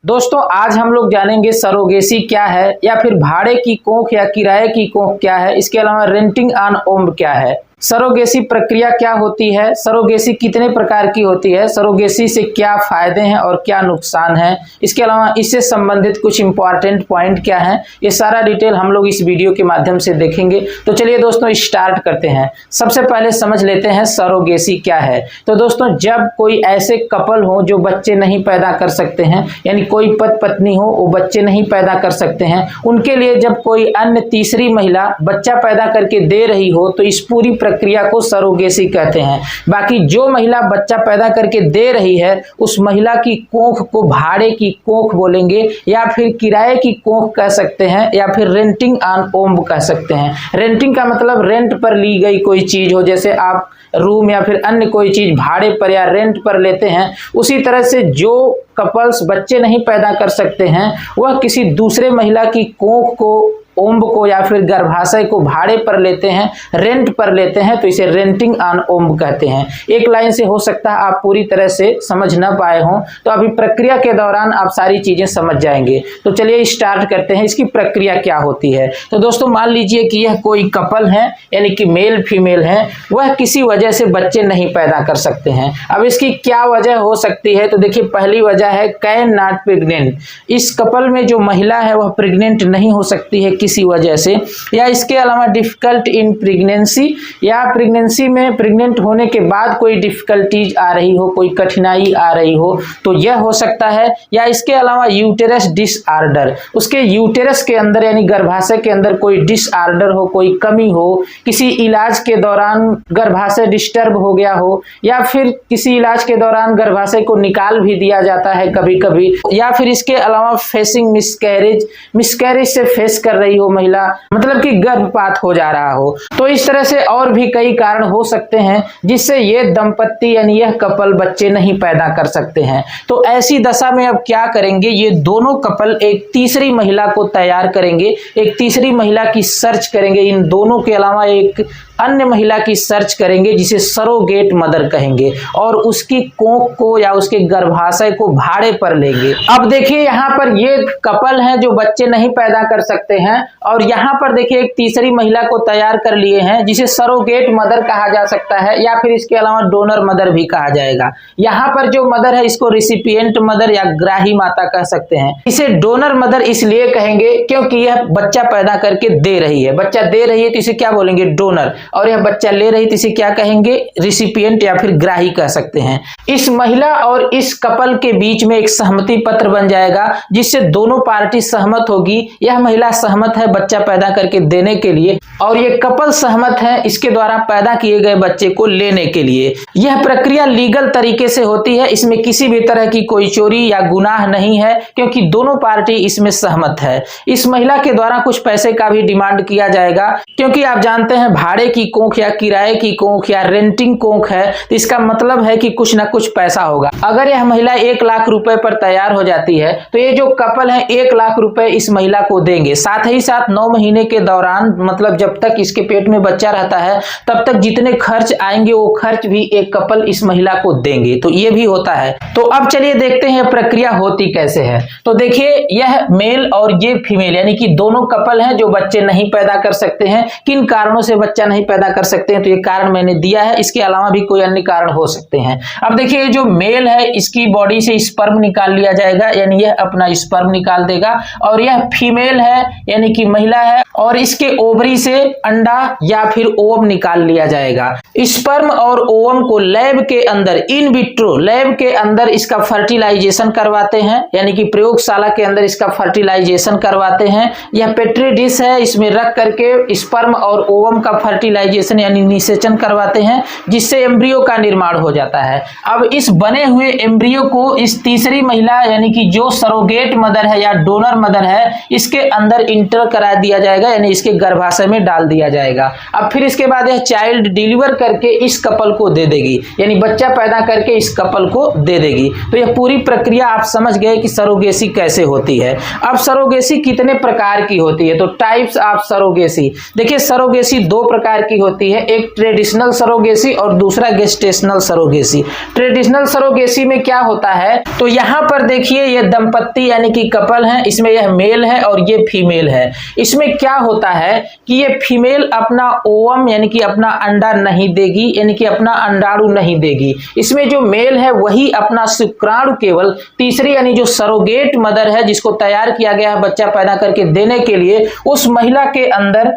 दोस्तों आज हम लोग जानेंगे सरोगेसी क्या है या फिर भाड़े की कोख या किराए की कोख क्या है। इसके अलावा रेंटिंग ऑन ओम्ब क्या है, सरोगेसी प्रक्रिया क्या होती है, सरोगेसी कितने प्रकार की होती है, सरोगेसी से क्या फायदे हैं और क्या नुकसान है, इसके अलावा इससे संबंधित कुछ इंपॉर्टेंट पॉइंट क्या है, ये सारा डिटेल हम लोग इस वीडियो के माध्यम से देखेंगे। तो चलिए दोस्तों स्टार्ट करते हैं। सबसे पहले समझ लेते हैं सरोगेसी क्या है। तो दोस्तों जब कोई ऐसे कपल हो जो बच्चे नहीं पैदा कर सकते हैं, यानी कोई पति पत्नी हो वो बच्चे नहीं पैदा कर सकते हैं, उनके लिए जब कोई अन्य तीसरी महिला बच्चा पैदा करके दे रही हो तो इस पूरी प्रक्रिया को सरोगेसी कहते हैं। बाकी जो महिला बच्चा पैदा करके दे रही है उस महिला की कोख को भाड़े की कोख बोलेंगे या फिर किराए की कोख कह सकते हैं या फिर रेंटिंग ऑन ओम्ब कह सकते हैं। रेंटिंग का मतलब रेंट पर ली गई कोई चीज हो, जैसे आप रूम या फिर अन्य कोई चीज भाड़े पर या रेंट पर लेते हैं, उसी तरह से जो कपल्स बच्चे नहीं पैदा कर सकते हैं वह किसी दूसरे महिला की कोख को, ओम्ब को या फिर गर्भाशय को भाड़े पर लेते हैं, रेंट पर लेते हैं, तो इसे रेंटिंग ऑन ओम्ब कहते हैं। एक लाइन से हो सकता है आप पूरी तरह से समझ न पाए हों, तो अभी प्रक्रिया के दौरान आप सारी चीजें समझ जाएंगे। तो चलिए स्टार्ट करते हैं, इसकी प्रक्रिया क्या होती है। तो दोस्तों मान लीजिए कि यह कोई कपल है, यानी कि मेल फीमेल है, वह किसी वजह से बच्चे नहीं पैदा कर सकते हैं। अब इसकी क्या वजह हो सकती है, तो देखिए पहली वजह है कैन नॉट प्रेग्नेंट। इस कपल में जो महिला है वह प्रेग्नेंट नहीं हो सकती है किसी वजह से, या इसके अलावा डिफिकल्ट इन प्रेगनेंसी, या प्रेगनेंसी में प्रेग्नेंट होने के बाद कोई डिफिकल्टीज आ रही हो, कोई कठिनाई आ रही हो, तो यह हो सकता है। या इसके अलावा यूटेरस डिसऑर्डर, उसके यूटेरस के अंदर यानी गर्भाशय के अंदर कोई डिसऑर्डर हो, कोई कमी हो, किसी इलाज के दौरान गर्भाशय डिस्टर्ब हो गया हो, या फिर किसी इलाज के दौरान गर्भाशय को निकाल भी दिया जाता है कभी कभी, या फिर इसके अलावा फेसिंग मिसकैरेज, मिसकैरेज से फेस कर रही हो महिला, मतलब कि गर्भपात हो जा रहा हो। तो इस तरह से और भी कई कारण हो सकते हैं जिससे ये दंपत्ति यानी यह कपल बच्चे नहीं पैदा कर सकते हैं। तो ऐसी दशा में अब क्या करेंगे, ये दोनों कपल एक तीसरी महिला को तैयार करेंगे, एक तीसरी महिला की सर्च करेंगे, इन दोनों के अलावा एक अन्य महिला की सर्च करेंगे जिसे सरोगेट मदर कहेंगे, और उसकी कोख को या उसके गर्भाशय को भाड़े पर लेंगे। अब देखिए यहाँ पर ये कपल हैं जो बच्चे नहीं पैदा कर सकते हैं, और यहाँ पर देखिए एक तीसरी महिला को तैयार कर लिए हैं जिसे सरोगेट मदर कहा जा सकता है, या फिर इसके अलावा डोनर मदर भी कहा जाएगा। यहाँ पर जो मदर है इसको रिसिपिएंट मदर या ग्राही माता कह सकते हैं। इसे डोनर मदर इसलिए कहेंगे क्योंकि यह बच्चा पैदा करके दे रही है, बच्चा दे रही है तो इसे क्या बोलेंगे, डोनर, और यह बच्चा ले रही थी इसे क्या कहेंगे, रिसिपिएंट या फिर ग्राही कह सकते हैं। इस महिला और इस कपल के बीच में एक सहमति पत्र बन जाएगा जिससे दोनों पार्टी सहमत होगी। यह महिला सहमत है बच्चा पैदा करके देने के लिए और ये कपल सहमत है इसके द्वारा पैदा किए गए बच्चे को लेने के लिए। यह प्रक्रिया लीगल तरीके से होती है, इसमें किसी भी तरह की कोई चोरी या गुनाह नहीं है क्योंकि दोनों पार्टी इसमें सहमत है। इस महिला के द्वारा कुछ पैसे का भी डिमांड किया जाएगा क्योंकि आप जानते हैं भाड़े की कोख या किराए की कोख या रेंटिंग कोख है, तो इसका मतलब है कि कुछ ना कुछ पैसा होगा। अगर यह महिला 1 लाख रुपए पर तैयार हो जाती है तो ये जो कपल है 1 लाख रुपए इस महिला को देंगे। साथ ही साथ 9 महीने के दौरान, मतलब जब तक इसके पेट में बच्चा रहता है तब तक जितने खर्च आएंगे वो खर्च भी एक कपल इस महिला को देंगे। तो ये भी होता है। तो अब चलिए देखते हैं प्रक्रिया होती कैसे है। तो देखिए यह मेल और ये फीमेल यानी कि दोनों कपल हैं जो बच्चे नहीं पैदा कर सकते हैं। किन कारणों से बच्चा नहीं पैदा कर सकते हैं, तो ये कारण मैंने दिया है, इसके अलावा भी कोई अन्य कारण हो सकते हैं। अब देखिए जो मेल है इसकी बॉडी से स्पर्म निकाल लिया जाएगा, यानी यह अपना स्पर्म निकाल देगा, और यह फीमेल है यानी कि महिला है और इसके ओवरी से अंडा या फिर ओवम निकाल लिया जाएगा। स्पर्म और ओवम को लैब के अंदर, इन विट्रो लैब के अंदर इसका फर्टिलाइजेशन करवाते हैं, यानी कि प्रयोगशाला के अंदर इसका फर्टिलाइजेशन करवाते हैं। यह पेट्री डिश है, इसमें रख करके स्पर्म और ओवम का फर्टिलाइजेशन यानी निषेचन करवाते हैं जिससे एम्ब्रियो का निर्माण हो जाता है। अब इस बने हुए एम्ब्रियो को इस तीसरी महिला यानी कि जो सरोगेट मदर है या डोनर मदर है इसके अंदर इंटर करा दिया जाएगा, यानी इसके गर्भाशय में डाल दिया जाएगा। अब फिर इसके बाद यह चाइल्ड डिलीवर करके इस कपल को दे देगी, यानी बच्चा पैदा करके इस कपल को दे देगी। तो यह पूरी प्रक्रिया आप समझ गए कि सरोगेसी कैसे होती है। अब सरोगेसी कितने प्रकार की होती है, तो टाइप्स ऑफ सरोगेसी। देखिए सरोगेसी दो प्रकार की होती है, एक ट्रेडिशनल सरोगेसी और दूसरा गेस्टेशनल सरोगेसी। ट्रेडिशनल सरोगेसी में क्या होता है, तो यहां पर देखिए ये दंपत्ति यानी कि कपल है, इसमें यह मेल है और ये फीमेल है। इसमें क्या होता है कि ये फीमेल अपना ओवम यानी कि अपना अंडा नहीं देगी, यानी कि अपना अंडाणु नहीं देगी। इसमें जो मेल है वही अपना शुक्राणु केवल तीसरी यानी जो सरोगेट मदर है जिसको तैयार किया गया है बच्चा पैदा करके देने के लिए, उस महिला के अंदर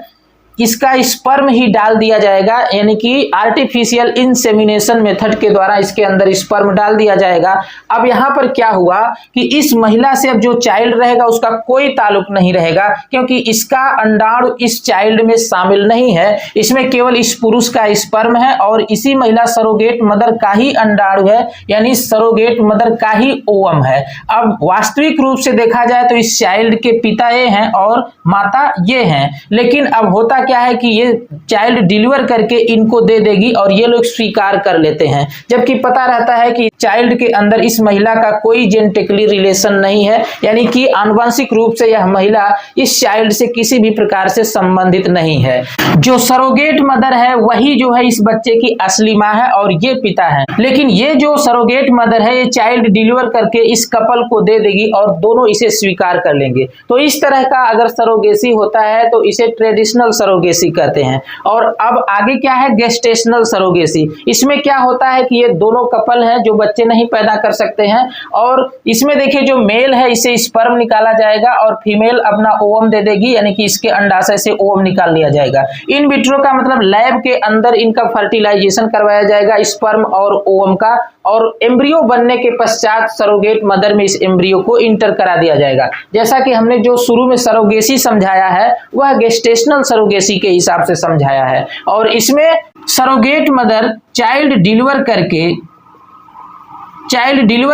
इसका स्पर्म ही डाल दिया जाएगा, यानी कि आर्टिफिशियल इंसेमिनेशन मेथड के द्वारा इसके अंदर स्पर्म डाल दिया जाएगा। अब यहाँ पर क्या हुआ कि इस महिला से अब जो चाइल्ड रहेगा उसका कोई ताल्लुक नहीं रहेगा, क्योंकि इसका अंडाणु इस चाइल्ड में शामिल नहीं है, इसमें केवल इस पुरुष का स्पर्म है और इसी महिला सरोगेट मदर का ही अंडाणु है, यानी सरोगेट मदर का ही ओवम है। अब वास्तविक रूप से देखा जाए तो इस चाइल्ड के पिता ये हैं और माता ये हैं, लेकिन अब होता क्या है कि ये चाइल्ड डिलीवर करके इनको दे देगी और ये लोग स्वीकार कर लेते हैं, जबकि पता रहता है कि चाइल्ड के अंदर इस महिला का कोई जेनेटिकली रिलेशन नहीं है, यानी कि आनुवंशिक रूप से यह महिला इस चाइल्ड से किसी भी प्रकार से संबंधित नहीं है। जो सरोगेट मदर है वही जो है इस बच्चे की असली माँ है और ये पिता है, लेकिन ये जो सरोगेट मदर है ये चाइल्ड डिलीवर करके इस कपल को दे देगी और दोनों इसे स्वीकार कर लेंगे। तो इस तरह का अगर सरोगेसी होता है तो इसे ट्रेडिशनल सरोगेसी कहते हैं। और अब आगे क्या है, गेस्टेशनल सरोगेसी। इसमें क्या होता है कि ये दोनों कपल हैं जो बच्चे नहीं पैदा कर सकते हैं, और इसमें देखिए जो मेल है इसे स्पर्म निकाला जाएगा और फीमेल अपना ओवम दे देगी, यानी कि इसके अंडाशय से ओवम निकाल लिया जाएगा। इन विट्रो का मतलब लैब के अंदर इनका फर्टिलाइजेशन करवाया जाएगा स्पर्म और ओवम का, और एम्ब्रियो बनने के पश्चात सरोगेट मदर में इस एम्ब्रियो को इंटर करा दिया जाएगा। जैसा कि हमने जो शुरू में सरोगेसी समझाया है वह गेस्टेशनल सरोगेसी के हिसाब से समझाया है, और इसमें सरोगेट मदर चाइल्ड डिलीवर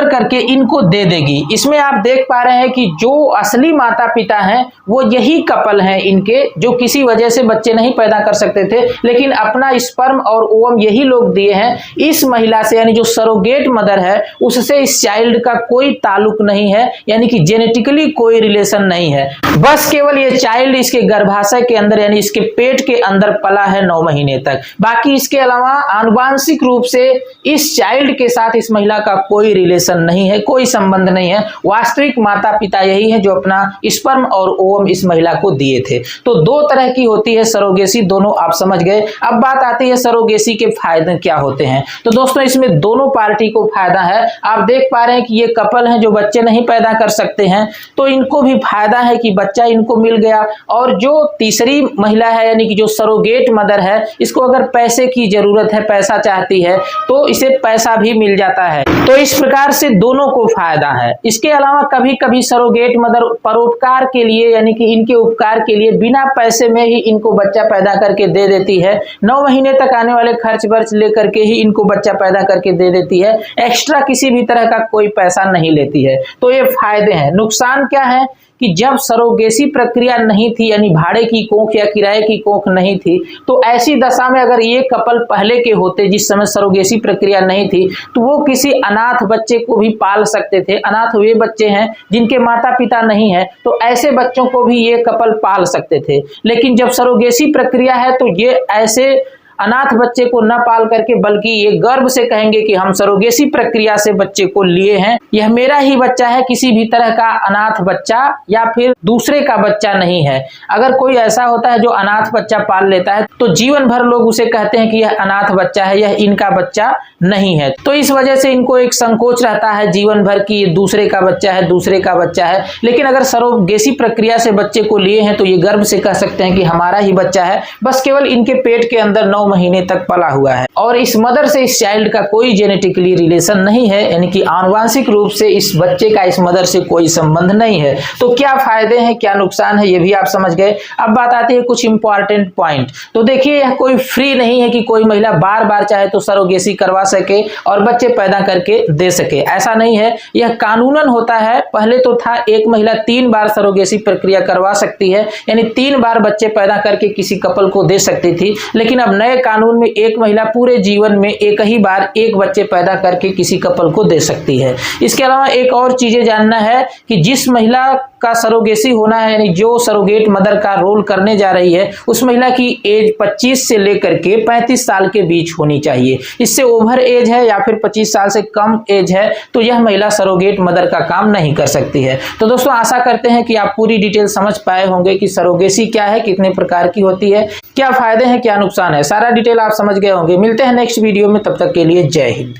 करके इनको दे देगी। इसमें आप देख पा रहे हैं कि जो असली माता पिता हैं वो यही कपल हैं इनके, जो किसी वजह से बच्चे नहीं पैदा कर सकते थे, लेकिन अपना स्पर्म और ओवम यही लोग दिए हैं। इस महिला से यानी जो सरोगेट मदर है उससे इस चाइल्ड का कोई ताल्लुक नहीं है, यानी कि जेनेटिकली कोई रिलेशन नहीं है, बस केवल ये चाइल्ड इसके गर्भाशय के अंदर यानी इसके पेट के अंदर पला है 9 महीने तक। बाकी इसके अलावा आनुवांशिक रूप से इस चाइल्ड के साथ इस महिला का कोई रिलेशन नहीं है, कोई संबंध नहीं है। वास्तविक माता पिता यही है जो अपना स्पर्म और ओवम इस महिला को दिए थे। तो दो तरह की होती है सरोगेसी, दोनों आप समझ गए। अब बात आती है सरोगेसी के फायदे क्या होते हैं। तो दोस्तों इसमें दोनों पार्टी को फायदा है। आप देख पा रहे हैं कि ये कपल हैं जो बच्चे नहीं पैदा कर सकते हैं, तो इनको भी फायदा है कि बच्चा इनको मिल गया, और जो तीसरी महिला है यानी कि जो सरोगेट मदर है इसको अगर पैसे की जरूरत है, पैसा चाहती है, तो इसे पैसा भी मिल जाता है। तो इस प्रकार से दोनों को फायदा है। इसके अलावा कभी कभी सरोगेट मदर परोपकार के लिए यानी कि इनके उपकार के लिए बिना पैसे में ही इनको बच्चा पैदा करके दे देती है। 9 महीने तक आने वाले खर्च वर्च लेकर के ही इनको बच्चा पैदा करके दे देती है, एक्स्ट्रा किसी भी तरह का कोई पैसा नहीं लेती है। तो ये फायदे हैं। नुकसान क्या है कि जब सरोगेसी प्रक्रिया नहीं थी, यानी भाड़े की कोख या किराए की कोख नहीं थी, तो ऐसी दशा में अगर ये कपल पहले के होते जिस समय सरोगेसी प्रक्रिया नहीं थी, तो वो किसी अनाथ बच्चे को भी पाल सकते थे। अनाथ वे बच्चे हैं जिनके माता पिता नहीं है, तो ऐसे बच्चों को भी ये कपल पाल सकते थे। लेकिन जब सरोगेसी प्रक्रिया है तो ये ऐसे अनाथ बच्चे को न पाल करके बल्कि ये गर्व से कहेंगे कि हम सरोगेसी प्रक्रिया से बच्चे को लिए हैं, यह मेरा ही बच्चा है, किसी भी तरह का अनाथ बच्चा या फिर दूसरे का बच्चा नहीं है। अगर कोई ऐसा होता है जो अनाथ बच्चा पाल लेता है तो जीवन भर लोग उसे कहते हैं कि यह अनाथ बच्चा है, यह इनका बच्चा नहीं है। तो इस वजह से इनको एक संकोच रहता है जीवन भर की ये दूसरे का बच्चा है, दूसरे का बच्चा है। लेकिन अगर सरोगेसी प्रक्रिया से बच्चे को लिए हैं तो ये गर्व से कह सकते हैं कि हमारा ही बच्चा है, बस केवल इनके पेट के अंदर 9 9 महीने तक पला हुआ है और इस मदर से इस चाइल्ड का कोई जेनेटिकली रिलेशन नहीं है, यानी कि आनुवांशिक रूप से इस बच्चे का इस मदर से कोई संबंध नहीं है। तो क्या फायदे हैं, क्या नुकसान है, ये भी आप समझ गए। अब बात आती है कुछ इंपॉर्टेंट पॉइंट। तो देखिए, यह कोई फ्री नहीं है कि कोई महिला बार बार चाहे तो सरोगेसी करवा सके और बच्चे पैदा करके दे सके, ऐसा नहीं है। यह कानूनन होता है। पहले तो था एक महिला 3 बार सरोगेसी प्रक्रिया करवा सकती है, यानी 3 बार बच्चे पैदा करके किसी कपल को दे सकती थी, लेकिन अब नए कानून में एक महिला पूरे जीवन में एक ही बार एक बच्चे पैदा करके किसी कपल को दे सकती है। इसके अलावा एक और चीजें जानना है कि जिस महिला का सरोगेसी होना है, यानी जो सरोगेट मदर का रोल करने जा रही है, उस महिला की एज 25 से लेकर के 35 साल के बीच होनी चाहिए। इससे ओवर एज है या फिर 25 साल से कम एज है तो यह महिला सरोगेट मदर का काम नहीं कर सकती है। तो दोस्तों, आशा करते हैं कि आप पूरी डिटेल समझ पाए होंगे कि सरोगेसी क्या है, कितने प्रकार की होती है, क्या फायदे हैं, क्या नुकसान है, सारा डिटेल आप समझ गए होंगे। मिलते हैं नेक्स्ट वीडियो में, तब तक के लिए जय हिंद।